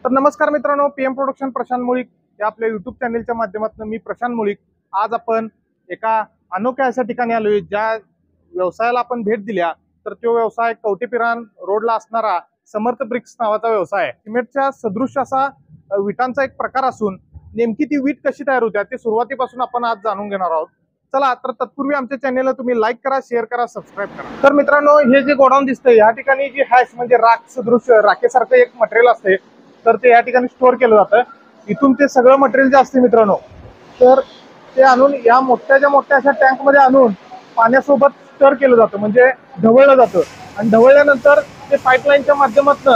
तर नमस्कार मित्रांनो, पीएम प्रोडक्शन प्रशांत मुळीक या आपल्या युट्यूब चॅनलच्या माध्यमातून मी प्रशांत मुळीक आज आपण एका अनोख्या अशा ठिकाणी आलोय ज्या व्यवसायाला आपण भेट दिल्या. तर तो व्यवसाय कवटेपिरान रोडला असणारा समर्थ ब्रिक्स नावाचा व्यवसाय आहे. सिमेंटच्या सदृश असा विटांचा एक प्रकार असून नेमकी ती वीट कशी तयार होते ते सुरुवातीपासून आपण आज जाणून घेणार आहोत. चला, तर तत्पूर्वी आमच्या चॅनलला तुम्ही लाईक करा, शेअर करा, सबस्क्राईब करा. तर मित्रांनो, हे जे गोडाऊन दिसतंय या ठिकाणी जी हॅश म्हणजे राख सदृश राखेसारखं एक मटेरियल असते, तर ते या ठिकाणी स्टोअर केलं जातं. इथून ते सगळं मटेरियल जे असते मित्रांनो, तर ते आणून या मोठ्या अशा टँक मध्ये आणून पाण्यासोबत स्टर केलं जातं, म्हणजे ढवळलं जातं. आणि ढवळल्यानंतर ते पाईपलाईनच्या माध्यमातून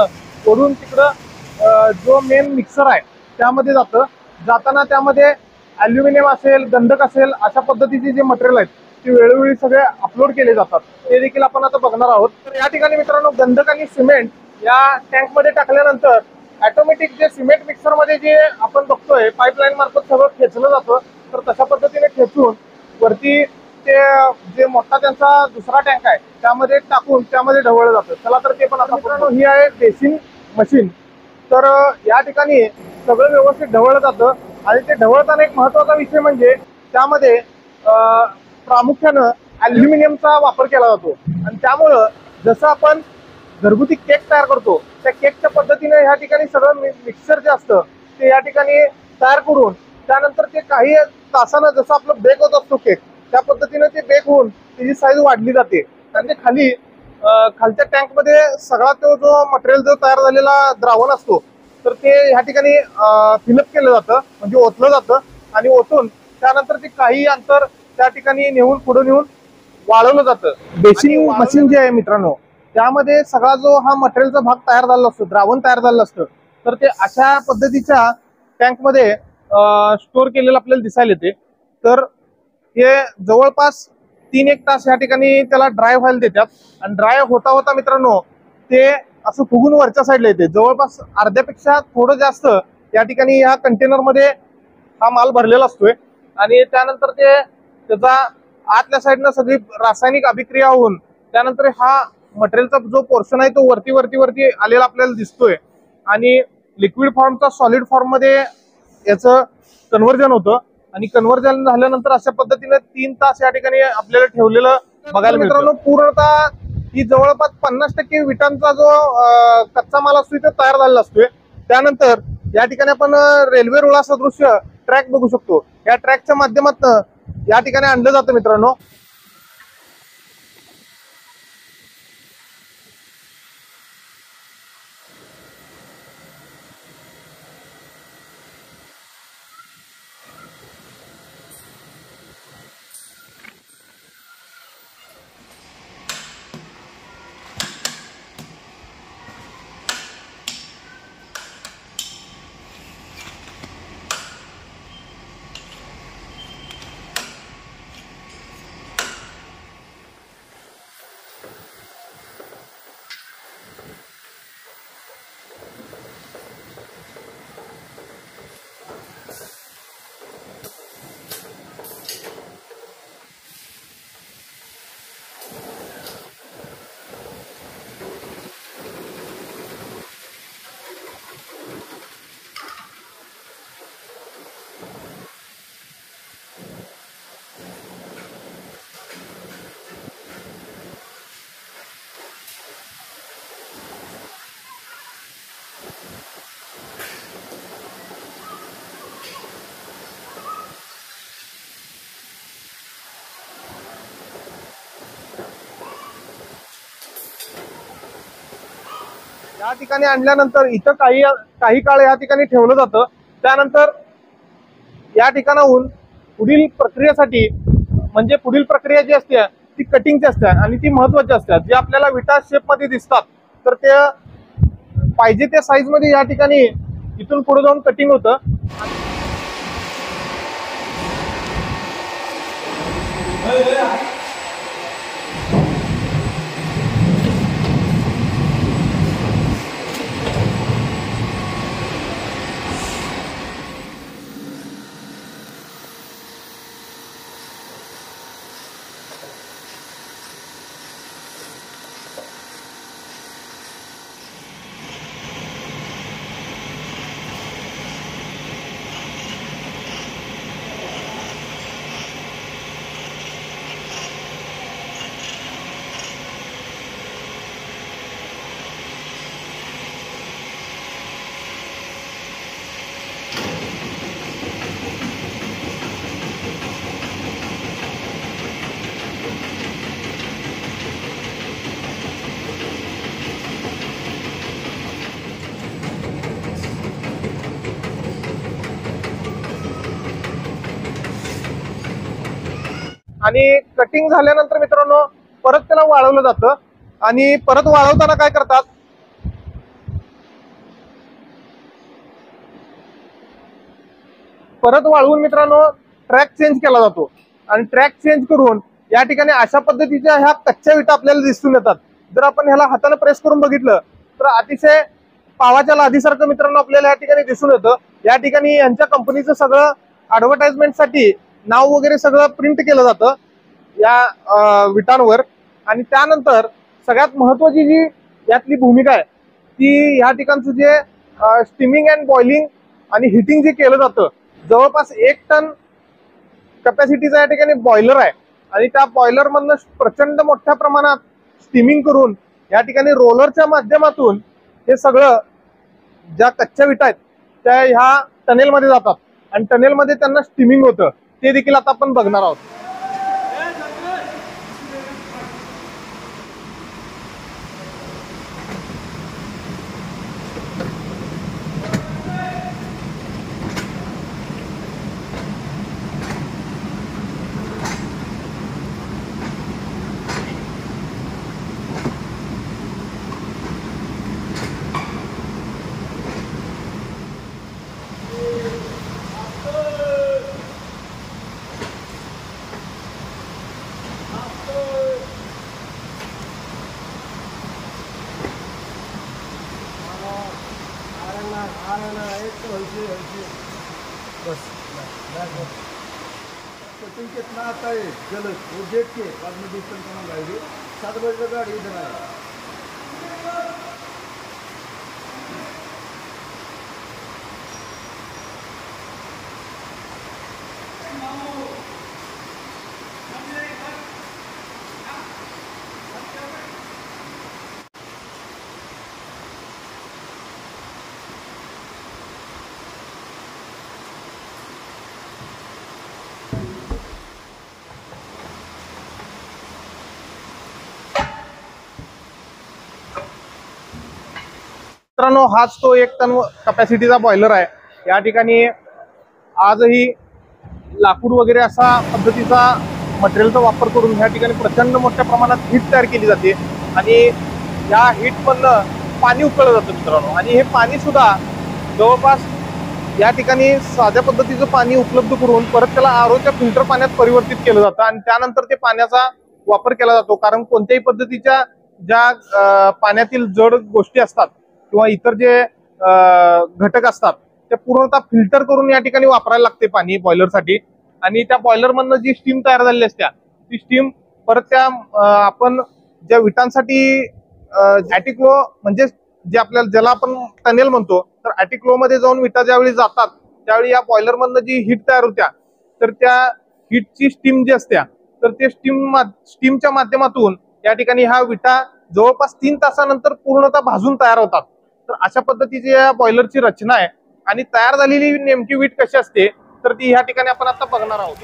वरून तिकडं जो मेन मिक्सर आहे त्यामध्ये जातं. जाताना त्यामध्ये अल्युमिनियम असेल, गंधक असेल, अशा पद्धतीचे जे मटेरियल आहेत ते वेळोवेळी सगळे अपलोड केले जातात. ते देखील आपण आता बघणार आहोत. तर या ठिकाणी मित्रांनो, गंधक आणि सिमेंट या टँक मध्ये टाकल्यानंतर ऑटोमॅटिक जे सिमेंट मिक्सर मध्ये जे आपण बघतोय पाईपलाईन मार्फत सगळं खेचलं जातं. तर तशा पद्धतीने खेचून वरती ते जे मोठा त्यांचा दुसरा टँक आहे त्यामध्ये टाकून त्यामध्ये ढवळलं जातं. चला, तर ते पण आता मित्रांनो, ही आहे बेसिन मशीन. तर या ठिकाणी सगळं व्यवस्थित ढवळलं जातं. आणि ते ढवळताना एक महत्वाचा विषय म्हणजे त्यामध्ये प्रामुख्यानं अल्युमिनियमचा वापर केला जातो. आणि त्यामुळं जसं आपण घरगुती केक तयार करतो त्या केकच्या पद्धतीने या ठिकाणी सगळं मिक्सर जे असतं ते या ठिकाणी तयार करून त्यानंतर ते काही तासानं जसं आपलं बेक होत असतो केक, त्या पद्धतीने ते बेक होऊन त्याची साईज वाढली जाते. आणि ते खाली खालच्या टँक मध्ये सगळा तो जो मटेरियल जो तयार झालेला द्रावण असतो तर ते ह्या ठिकाणी फिलअप केलं जातं, म्हणजे ओतलं जातं. आणि ओतून त्यानंतर ते काही अंतर त्या ठिकाणी नेऊन पुढे नेऊन वाळवलं जातं. बेसिन मशीन जे आहे मित्रांनो, त्यामध्ये सगळा जो हा मटेरियलचा भाग तयार झालेला असतो, द्रावण तयार झालेलं असतं, तर ते अशा पद्धतीच्या टँक मध्ये स्टोअर केलेलं आपल्याला दिसायला येते. तर हे जवळपास 3-1 तास या ठिकाणी त्याला ड्राय व्हायला देतात. आणि ड्राय होता होता मित्रांनो ते असं फुगून वरच्या साईडला येते. जवळपास अर्ध्यापेक्षा थोडं जास्त या ठिकाणी ह्या कंटेनर मध्ये हा माल भरलेला असतोय. आणि त्यानंतर ते त्याचा आतल्या साईडनं सगळी रासायनिक अभिक्रिया होऊन त्यानंतर हा मटेरियलचा जो पोर्शन आहे तो वरती वरती वरती आलेला आपल्याला दिसतोय. आणि लिक्विड फॉर्मचा सॉलिड फॉर्म मध्ये याचं कन्व्हर्जन होतं. आणि कन्व्हर्जन झाल्यानंतर अशा पद्धतीने 3 तास या ठिकाणी आपल्याला ठेवलेलं बघायला मित्रांनो. पूर्णतः ही जवळपास 50% विटांचा जो कच्चा माल असतो तो तयार झालेला असतोय. त्यानंतर या ठिकाणी आपण रेल्वे रुळा सदृश्य ट्रॅक बघू शकतो. या ट्रॅकच्या माध्यमातून या ठिकाणी आणलं जातं मित्रांनो. या ठिकाणी आणल्यानंतर इथं काही काळ या ठिकाणी ठेवलं जातं. त्यानंतर या ठिकाणाहून पुढील प्रक्रियेसाठी म्हणजे पुढील प्रक्रिया जी असते ती कटिंगची असते. आणि ती महत्वाची असते. जे आपल्याला विटा शेप मध्ये दिसतात तर ते पाहिजे त्या साईज मध्ये या ठिकाणी इथून पुढे जाऊन कटिंग होतं. आणि कटिंग झाल्यानंतर मित्रांनो परत त्याला वाळवलं जातं आणि परत वाळवताना काय करतात, परत वाळवून मित्रांनो ट्रॅक चेंज केला जातो आणि ट्रॅक चेंज करून या ठिकाणी अशा पद्धतीच्या ह्या कच्च्या विटा आपल्याला दिसून येतात। जर आपण ह्याला हाताने प्रेस करून बघितलं तर अतिशय पावाच्या लादीसारखं मित्रांनो आपल्याला या ठिकाणी दिसून येतं। या ठिकाणी यांच्या कंपनीचं सगळं ऍडव्हर्टाइजमेंटसाठी नाव वगैरे सगळं प्रिंट केलं जातं या विटांवर। आणि त्यानंतर सगळ्यात महत्वाची जी यातली भूमिका आहे ती या ठिकाणचं जे स्टीमिंग अँड बॉइलिंग आणि हिटिंग जे केलं जातं, जवळपास 1 टन कॅपॅसिटीचा या ठिकाणी बॉयलर आहे आणि त्या बॉयलर मधनं प्रचंड मोठ्या प्रमाणात स्टीमिंग करून या ठिकाणी रोलरच्या माध्यमातून हे सगळं ज्या कच्च्या विटा आहेत त्या ह्या टनेलमध्ये जातात आणि टनेलमध्ये त्यांना स्टीमिंग होतं, ते देखील आता आपण बघणार आहोत। कटिंग कितना आता है गलत वो देख के बाद में डिस्टेंस कहाँ गाड़ी 7 बजे गाड़ी इधर आया। मित्रांनो हाच तो 1 टन कॅपॅसिटीचा बॉयलर आहे। या ठिकाणी आजही लाकूड वगैरे असा पद्धतीचा मटेरियलचा वापर करून या ठिकाणी प्रचंड मोठ्या प्रमाणात हीट तयार केली जाते आणि या हीट मधनं पाणी उकळलं जातं मित्रांनो। आणि हे पाणी सुद्धा जवळपास या ठिकाणी साध्या पद्धतीचं पाणी उपलब्ध करून परत त्याला आरोच्या फिल्टर पाण्यात परिवर्तित केलं जातं आणि त्यानंतर ते पाण्याचा वापर केला जातो। कारण कोणत्याही पद्धतीच्या ज्या पाण्यातील जड गोष्टी असतात किंवा इतर जे घटक असतात ते पूर्णतः फिल्टर करून या ठिकाणी वापरायला लागते पाणी बॉयलरसाठी। आणि त्या बॉयलर मधनं जी स्टीम तयार झालेली असते ती स्टीम परत त्या आपण ज्या विटांसाठी ॲटिक्लो म्हणजे जे आपल्याला ज्याला आपण टनेल म्हणतो, तर ॲटिक्लो मध्ये जाऊन विटा ज्यावेळी जातात त्यावेळी या बॉयलर मधनं जी हीट तयार होत्या तर त्या हीटची स्टीम जी असत्या तर ते स्टीमच्या माध्यमातून या ठिकाणी ह्या विटा जवळपास 3 तासानंतर पूर्णतः भाजून तयार होतात। तर अशा पद्धतीची या बॉयलरची रचना आहे आणि तयार झालेली नेमकी वीट कशी असते तर ती ह्या ठिकाणी आपण आता बघणार आहोत।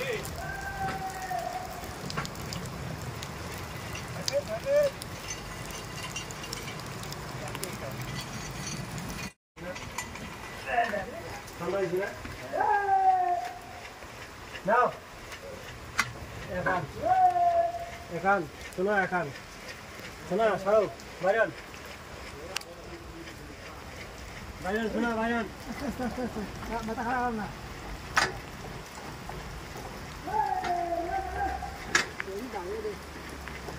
सुना सारो भाईजान सुना भाईजान बता खड़ा करना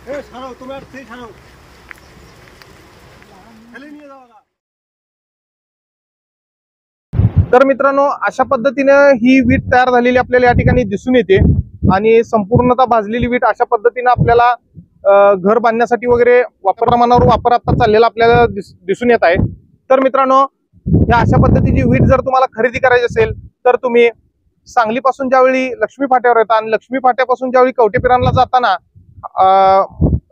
ए सारो तुम्हें ठीक सारो खाली नहीं जाओगा। तर मित्रांनो अशा पद्धतीने ही वीट तयार झालेली आपल्याला या ठिकाणी दिसून येते आणि संपूर्णतः भाजलेली वीट अशा पद्धतीने आपल्याला घर बांधण्यासाठी वगैरे प्रमाणावर वापर आता चाललेला आपल्याला दिसून येत आहे। तर मित्रांनो या अशा पद्धतीची वीट जर तुम्हाला खरेदी करायची असेल तर तुम्ही सांगलीपासून ज्यावेळी लक्ष्मी फाट्यावर येता आणि लक्ष्मी फाट्यापासून ज्यावेळी कवटेपिरानला जाताना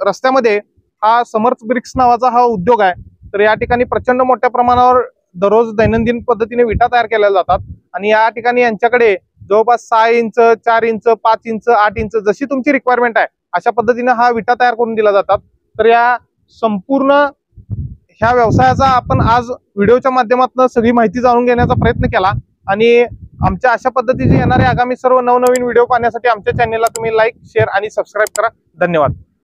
रस्त्यामध्ये हा समर्थ ब्रिक्स नावाचा हा उद्योग आहे। तर या ठिकाणी प्रचंड मोठ्या प्रमाणावर दररोज दैनंदिन पद्धतीने विटा तयार केल्या जातात आणि या ठिकाणी यांच्याकडे जवळपास 6 इंच 4 इंच 5 इंच 8 इंच जशी तुमची रिक्वायरमेंट आहे अशा पद्धतीने हा विटा तयार करून दिला जातात। तर या संपूर्ण ह्या व्यवसायाचा आपण आज व्हिडिओच्या माध्यमातून सगळी माहिती जाणून घेण्याचा प्रयत्न केला आणि आमच्या अशा पद्धतीचे येणारे आगामी सर्व नवनवीन व्हिडिओ पाहण्यासाठी आमच्या चॅनेलला तुम्ही लाईक, शेअर आणि सबस्क्राईब करा. धन्यवाद.